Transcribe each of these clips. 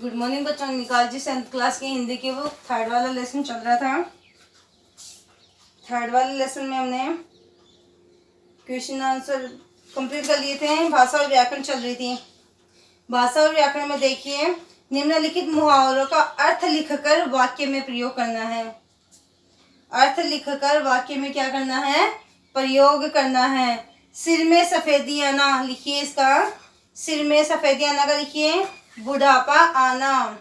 Good morning बच्चों। निकाल जी 7th class की हिंदी की बुक थर्ड वाला लेसन चल रहा था। थर्ड वाले लेसन में हमने क्वेश्चन आंसर कंप्लीट कर लिए थे। भाषा और व्याकरण चल रही थी। भाषा और व्याकरण में देखिए, निम्नलिखित मुहावरों का अर्थ लिखकर वाक्य में प्रयोग करना है। अर्थ लिखकर वाक्य में क्या करना है? प्रयोग करना है। सिर में सफेदी आना, लिखिए इसका। सिर में सफेदी आना का लिखिए बुढ़ापा आना।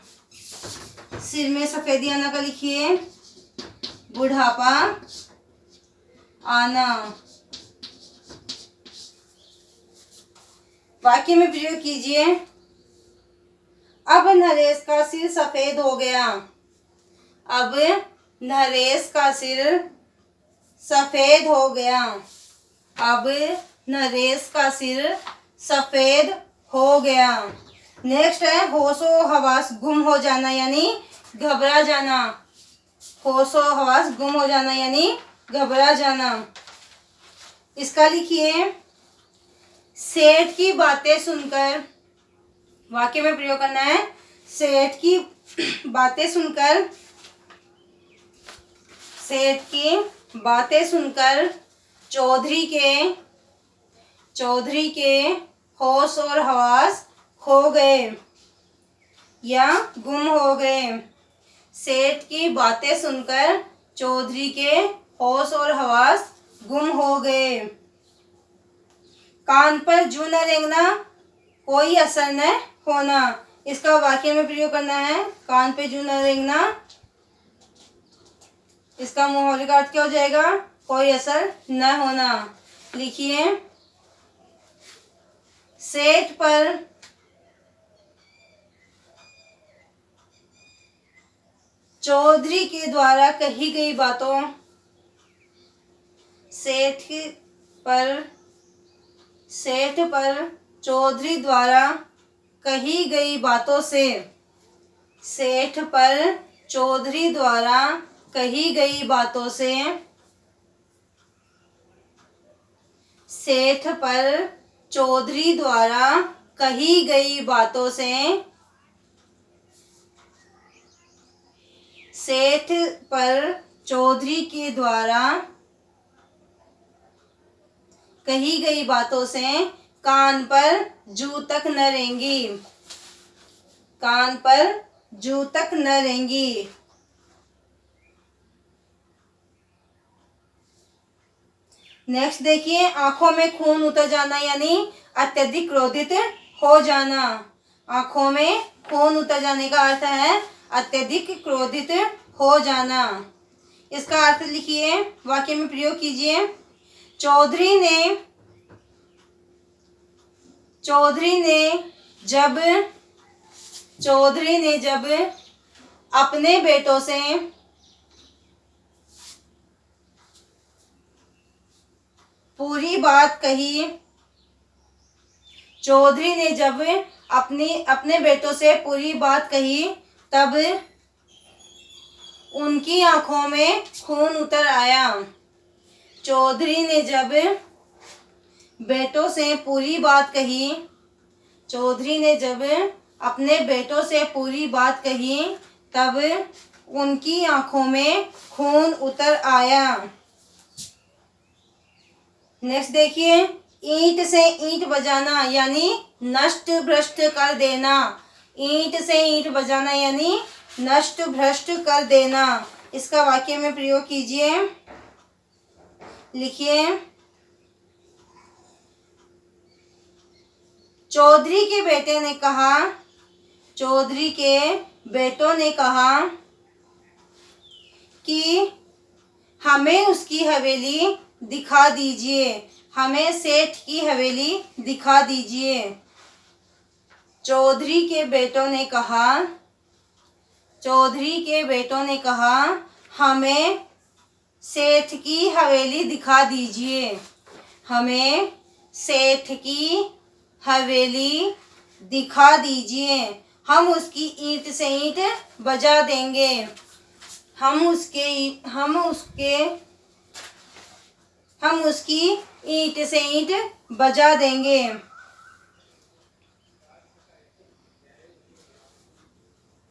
सिर में सफेदी आना का लिखिए बुढ़ापा आना। वाक्य में प्रयोग कीजिए। अब नरेश का सिर सफेद हो गया। अब नरेश का सिर सफेद हो गया। अब नरेश का सिर सफेद हो गया। नेक्स्ट है होशो हवास गुम हो जाना यानी घबरा जाना। होशो हवास गुम हो जाना यानी घबरा जाना। इसका लिखिए सेठ की बातें सुनकर। वाक्य में प्रयोग करना है। सेठ की बातें सुनकर, सेठ की बातें सुनकर चौधरी के होश और हवास खो गए या गुम हो गए। सेठ की बातें सुनकर चौधरी के होश और हवास गुम हो गए। कान पर जूं न रेंगना, कोई असर न होना। इसका वाक्य में प्रयोग करना है। कान पे जूं न रेंगना, इसका मुहावरे का अर्थ क्या हो जाएगा? कोई असर न होना। लिखिए सेठ पर चौधरी के द्वारा कही गई बातों, सेठ पर चौधरी द्वारा कही गई बातों से, सेठ पर चौधरी द्वारा कही गई बातों से, सेठ पर चौधरी द्वारा कही गई बातों से, सेठ पर चौधरी के द्वारा कही गई बातों से कान पर जूं तक न रेंगी। कान पर जूं तक न रेंगी। नेक्स्ट देखिए आंखों में खून उतर जाना यानी अत्यधिक क्रोधित हो जाना। आंखों में खून उतर जाने का अर्थ है अत्यधिक क्रोधित हो जाना। इसका अर्थ लिखिए, वाक्य में प्रयोग कीजिए। चौधरी ने जब अपने बेटों से पूरी बात कही, चौधरी ने जब अपने बेटों से पूरी बात कही तब उनकी आंखों में खून उतर आया। चौधरी ने जब बेटों से पूरी बात कही, चौधरी ने जब अपने बेटों से पूरी बात कही तब उनकी आंखों में खून उतर आया। नेक्स्ट देखिए ईंट से ईंट बजाना यानी नष्ट भ्रष्ट कर देना। ईंट से ईंट बजाना यानी नष्ट भ्रष्ट कर देना। इसका वाक्य में प्रयोग कीजिए। लिखिए चौधरी के बेटों ने कहा कि हमें उसकी हवेली दिखा दीजिए, हमें सेठ की हवेली दिखा दीजिए। चौधरी के बेटों ने कहा हमें सेठ की हवेली दिखा दीजिए, हमें सेठ की हवेली दिखा दीजिए। हम उसकी ईंट से ईंट बजा देंगे। हम उसकी ईंट से ईंट बजा देंगे।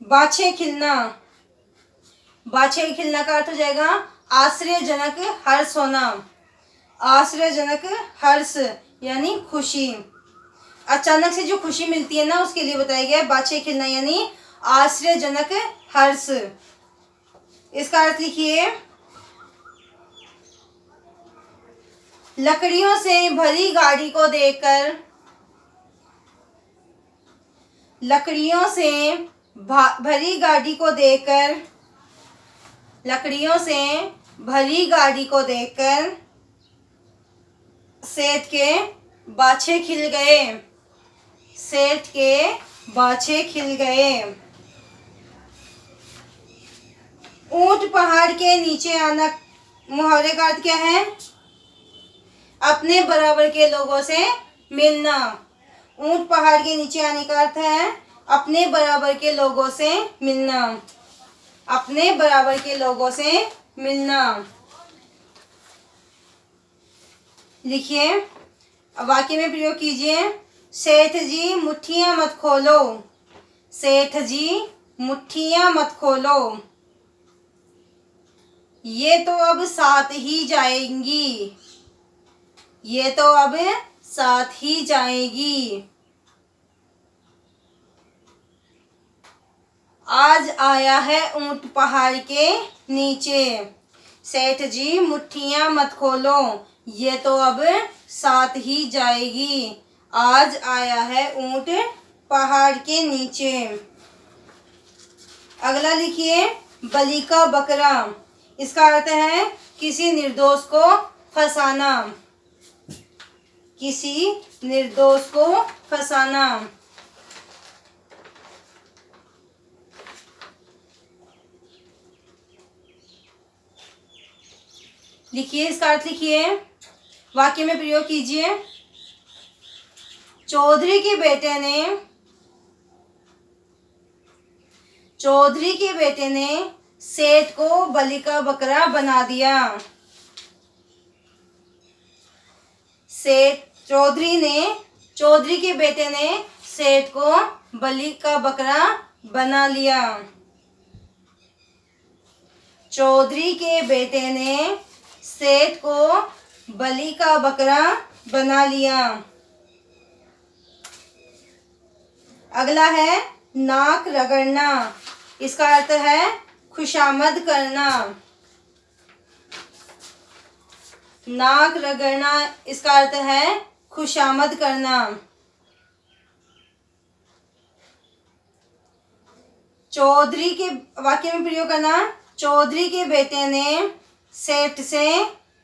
बाछे खिलना, बाछे खिलना का अर्थ हो जाएगा आश्चर्यजनक हर्ष होना, आश्चर्यजनक हर्ष यानी खुशी। अचानक से जो खुशी मिलती है ना उसके लिए बताया गया है बाछे खिलना यानी आश्चर्यजनक हर्ष। इसका अर्थ लिखिए, लकड़ियों से भरी गाड़ी को देखकर, लकड़ियों से भरी गाड़ी को देखकर, लकड़ियों से भरी गाड़ी को देखकर सेठ के बाछे खिल गए, सेठ के बाछे खिल गए। ऊंट पहाड़ के नीचे आना, मुहावरे का अर्थ क्या है? अपने बराबर के लोगों से मिलना। ऊंट पहाड़ के नीचे आने का अर्थ है अपने बराबर के लोगों से मिलना, अपने बराबर के लोगों से मिलना। लिखिए, वाक्य में प्रयोग कीजिए। सेठ जी मुट्ठियां मत खोलो, सेठ जी मुट्ठियां मत खोलो, ये तो अब साथ ही जाएंगी, ये तो अब साथ ही जाएगी। आज आया है ऊंट पहाड़ के नीचे, सेठ जी मुट्ठियां मत खोलो, ये तो अब साथ ही जाएगी। आज आया है ऊंट पहाड़ के नीचे। अगला लिखिए, बलि का बकरा। इसका अर्थ है किसी निर्दोष को फंसाना, किसी निर्दोष को फंसाना। लिखिए, इसका अर्थ लिखिए, वाक्य में प्रयोग कीजिए। चौधरी के बेटे ने, चौधरी के बेटे ने सेठ को बलि का बकरा बना दिया, सेठ चौधरी के बेटे ने सेठ को बलि का बकरा बना लिया, चौधरी के बेटे ने सेठ को बलि का बकरा बना लिया। अगला है नाक रगड़ना। इसका अर्थ है खुशामद करना, नाक रगड़ना इसका अर्थ है खुशामद करना। चौधरी के, वाक्य में प्रयोग करना। चौधरी के बेटे ने सेठ से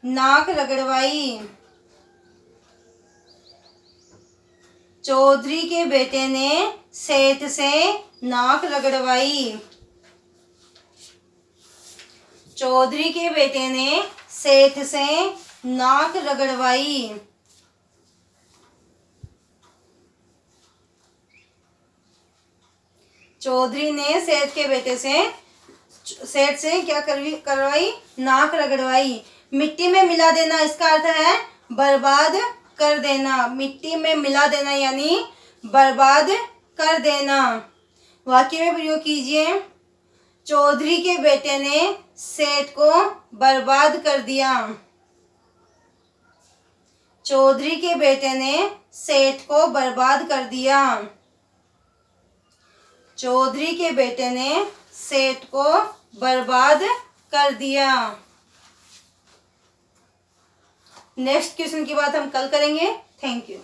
नाक रगड़वाई, चौधरी के बेटे ने सेठ से नाक रगड़वाई, चौधरी के बेटे ने सेठ से नाक रगड़वाई। चौधरी ने सेठ के बेटे से, सेठ से क्या करवाई? नाक रगड़वाई। मिट्टी में मिला देना, इसका अर्थ है बर्बाद कर देना, मिट्टी में मिला देना यानी बर्बाद कर देना। वाक्य में प्रयोग कीजिए। चौधरी के बेटे ने सेठ को बर्बाद कर दिया, चौधरी के बेटे ने सेठ को बर्बाद कर दिया, चौधरी के बेटे ने सेठ को बर्बाद कर दिया। नेक्स्ट क्वेश्चन की बात हम कल करेंगे। Thank you.